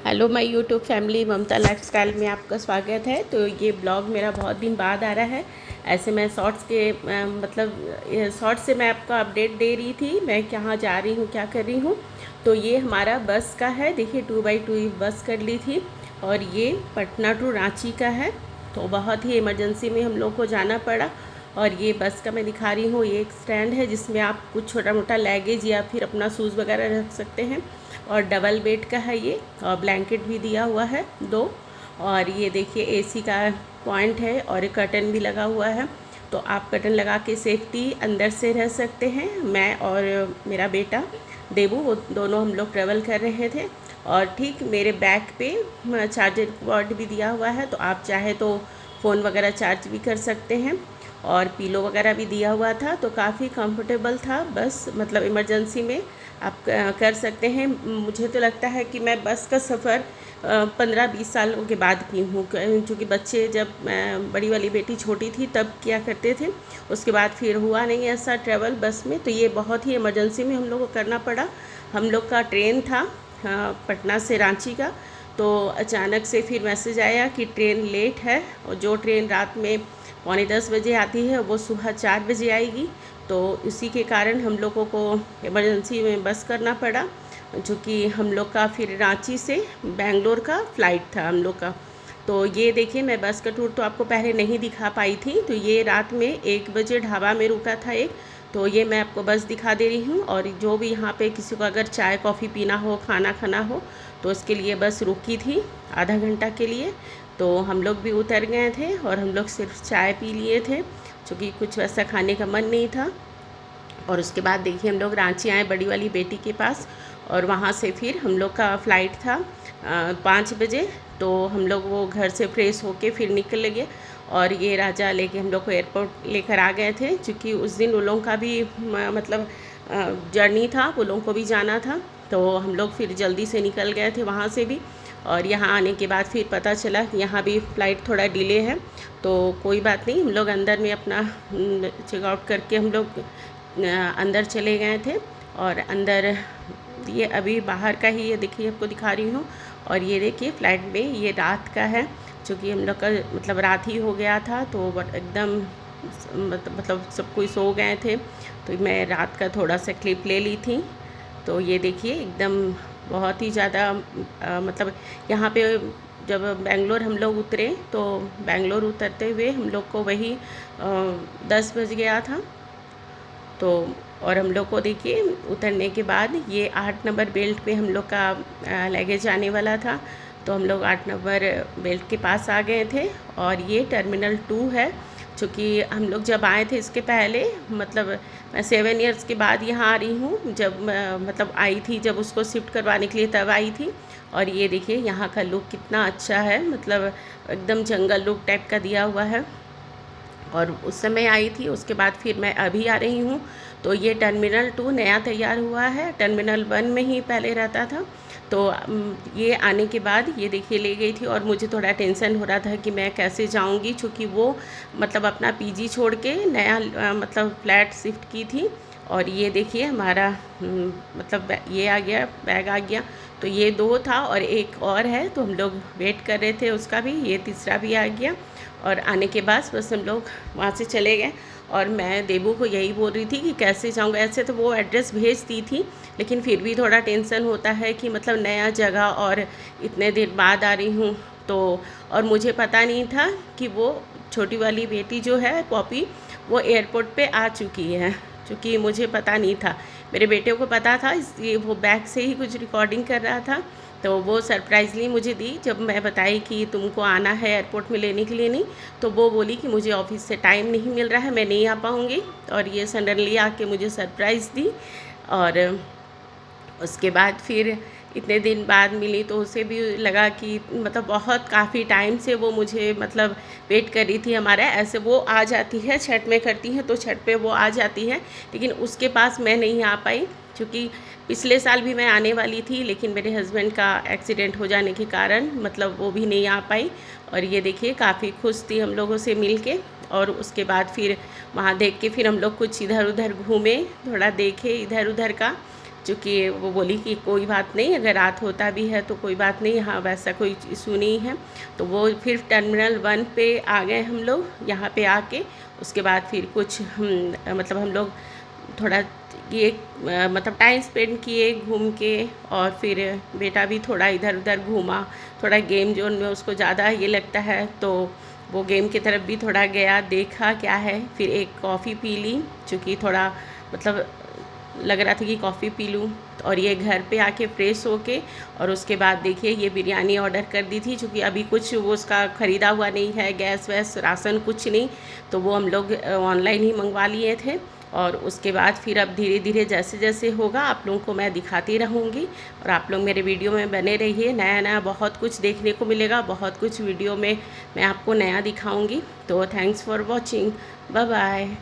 Hello my YouTube family, Mamta lifestyle में आपका स्वागत है। तो ये ब्लॉग मेरा बहुत दिन बाद आ रहा है। ऐसे मैं शॉर्ट्स के शॉर्ट्स से मैं आपको अपडेट दे रही थी, मैं कहाँ जा रही हूँ, क्या कर रही हूँ। तो ये हमारा बस का है, देखिए 2x2 बस कर ली थी और ये पटना टू रांची का है। तो बहुत ही इमरजेंसी में हम लोग को जाना पड़ा। और ये बस का मैं दिखा रही हूँ, ये एक स्टैंड है जिसमें आप कुछ छोटा मोटा लगेज या फिर अपना शूज़ वगैरह रख सकते हैं। और डबल बेड का है ये, और ब्लैंकेट भी दिया हुआ है 2। और ये देखिए एसी का पॉइंट है और एक कर्टन भी लगा हुआ है। तो आप कर्टन लगा के सेफ्टी अंदर से रह सकते हैं। मैं और मेरा बेटा देबू, वो दोनों हम लोग ट्रेवल कर रहे थे। और ठीक मेरे बैक पे चार्जर कॉर्ड भी दिया हुआ है, तो आप चाहे तो फ़ोन वगैरह चार्ज भी कर सकते हैं। और पीलो वगैरह भी दिया हुआ था, तो काफ़ी कंफर्टेबल था। बस मतलब इमरजेंसी में आप कर सकते हैं। मुझे तो लगता है कि मैं बस का सफ़र 15-20 सालों के बाद की हूँ, क्योंकि बच्चे जब बड़ी वाली बेटी छोटी थी तब किया करते थे, उसके बाद फिर हुआ नहीं ऐसा ट्रैवल बस में। तो ये बहुत ही इमरजेंसी में हम लोग को करना पड़ा। हम लोग का ट्रेन था पटना से रांची का। तो अचानक से फिर मैसेज आया कि ट्रेन लेट है, और जो ट्रेन रात में 9:45 बजे आती है वो सुबह 4 बजे आएगी। तो इसी के कारण हम लोगों को इमरजेंसी में बस करना पड़ा, जो कि हम लोग का फिर रांची से बेंगलोर का फ़्लाइट था हम लोग का। तो ये देखिए, मैं बस का टूर तो आपको पहले नहीं दिखा पाई थी। तो ये रात में 1 बजे ढाबा में रुका था एक। तो ये मैं आपको बस दिखा दे रही हूँ। और जो भी यहाँ पे किसी को अगर चाय कॉफ़ी पीना हो, खाना खाना हो, तो उसके लिए बस रुकी थी आधा घंटा के लिए। तो हम लोग भी उतर गए थे और हम लोग सिर्फ चाय पी लिए थे, क्योंकि कुछ वैसा खाने का मन नहीं था। और उसके बाद देखिए हम लोग रांची आए बड़ी वाली बेटी के पास, और वहाँ से फिर हम लोग का फ़्लाइट था 5 बजे। तो हम लोग वो घर से फ्रेश होके फिर निकल गए। और ये राजा लेके हम लोग को एयरपोर्ट लेकर आ गए थे, क्योंकि उस दिन उन लोगों का भी मतलब जर्नी था, वो लोगों को भी जाना था। तो हम लोग फिर जल्दी से निकल गए थे वहाँ से भी। और यहाँ आने के बाद फिर पता चला कि यहाँ भी फ़्लाइट थोड़ा डिले है। तो कोई बात नहीं, हम लोग अंदर में अपना चेकआउट करके हम लोग अंदर चले गए थे। और अंदर ये अभी बाहर का ही, ये देखिए आपको दिखा रही हूँ। और ये देखिए फ़्लाइट में ये रात का है, क्योंकि हम लोग का मतलब रात ही हो गया था। तो एकदम मतलब सब कोई सो गए थे। तो मैं रात का थोड़ा सा क्लिप ले ली थी। तो ये देखिए एकदम बहुत ही ज़्यादा मतलब यहाँ पे जब बेंगलोर हम लोग उतरे, तो बेंगलोर उतरते हुए हम लोग को वही 10 बज गया था। तो और हम लोग को देखिए उतरने के बाद ये 8 नंबर बेल्ट पे हम लोग का लगेज आने वाला था। तो हम लोग 8 नंबर बेल्ट के पास आ गए थे। और ये टर्मिनल 2 है, चूँकि हम लोग जब आए थे इसके पहले, मतलब मैं 7 ईयर्स के बाद यहाँ आ रही हूँ। जब मतलब आई थी, जब उसको शिफ्ट करवाने के लिए तब आई थी। और ये देखिए यहाँ का लुक कितना अच्छा है, मतलब एकदम जंगल लुक टाइप का दिया हुआ है। और उस समय आई थी, उसके बाद फिर मैं अभी आ रही हूँ। तो ये टर्मिनल 2 नया तैयार हुआ है, टर्मिनल 1 में ही पहले रहता था। तो ये आने के बाद ये देखिए ले गई थी। और मुझे थोड़ा टेंशन हो रहा था कि मैं कैसे जाऊँगी, क्योंकि वो मतलब अपना पीजी छोड़ के नया मतलब फ्लैट शिफ्ट की थी। और ये देखिए हमारा मतलब ये आ गया, बैग आ गया। तो ये 2 था और एक और है, तो हम लोग वेट कर रहे थे उसका भी, ये तीसरा भी आ गया। और आने के बाद बस हम लोग वहाँ से चले गए। और मैं देबू को यही बोल रही थी कि कैसे जाऊँगा। ऐसे तो वो एड्रेस भेज दी थी, लेकिन फिर भी थोड़ा टेंशन होता है कि मतलब नया जगह और इतने देर बाद आ रही हूँ। तो और मुझे पता नहीं था कि वो छोटी वाली बेटी जो है पॉपी, वो एयरपोर्ट पे आ चुकी है, क्योंकि मुझे पता नहीं था। मेरे बेटे को पता था, इसलिए वो बैग से ही कुछ रिकॉर्डिंग कर रहा था। तो वो सरप्राइजली मुझे दी जब मैं बताई कि तुमको आना है एयरपोर्ट में लेने के लिए। नहीं, तो वो बोली कि मुझे ऑफिस से टाइम नहीं मिल रहा है, मैं नहीं आ पाऊँगी। और ये सडनली आके मुझे सरप्राइज़ दी। और उसके बाद फिर इतने दिन बाद मिली, तो उसे भी लगा कि मतलब बहुत काफ़ी टाइम से वो मुझे मतलब वेट कर रही थी हमारा। ऐसे वो आ जाती है, छठ में करती है तो छठ पे वो आ जाती है, लेकिन उसके पास मैं नहीं आ पाई, क्योंकि पिछले साल भी मैं आने वाली थी, लेकिन मेरे हस्बैंड का एक्सीडेंट हो जाने के कारण मतलब वो भी नहीं आ पाई। और ये देखिए काफ़ी खुश थी हम लोगों से मिल के। और उसके बाद फिर वहाँ देख के फिर हम लोग कुछ इधर उधर घूमे, थोड़ा देखे इधर उधर का। चूँकि वो बोली कि कोई बात नहीं, अगर रात होता भी है तो कोई बात नहीं, हाँ वैसा कोई इशू नहीं है। तो वो फिर टर्मिनल 1 पे आ गए हम लोग। यहाँ पे आके उसके बाद फिर कुछ मतलब हम लोग थोड़ा ये मतलब टाइम स्पेंड किए घूम के, और फिर बेटा भी थोड़ा इधर उधर घूमा, थोड़ा गेम जोन में उसको ज़्यादा ये लगता है, तो वो गेम की तरफ भी थोड़ा गया, देखा क्या है। फिर एक कॉफ़ी पी ली, चूँकि थोड़ा मतलब लग रहा था कि कॉफ़ी पी लूँ। और ये घर पे आके फ्रेश होके और उसके बाद देखिए ये बिरयानी ऑर्डर कर दी थी, चूँकि अभी कुछ वो उसका ख़रीदा हुआ नहीं है, गैस वैस राशन कुछ नहीं, तो वो हम लोग ऑनलाइन ही मंगवा लिए थे। और उसके बाद फिर अब धीरे धीरे जैसे जैसे होगा आप लोगों को मैं दिखाती रहूँगी, और आप लोग मेरे वीडियो में बने रहिए। नया नया बहुत कुछ देखने को मिलेगा, बहुत कुछ वीडियो में मैं आपको नया दिखाऊँगी। तो thanks for watching, bye bye.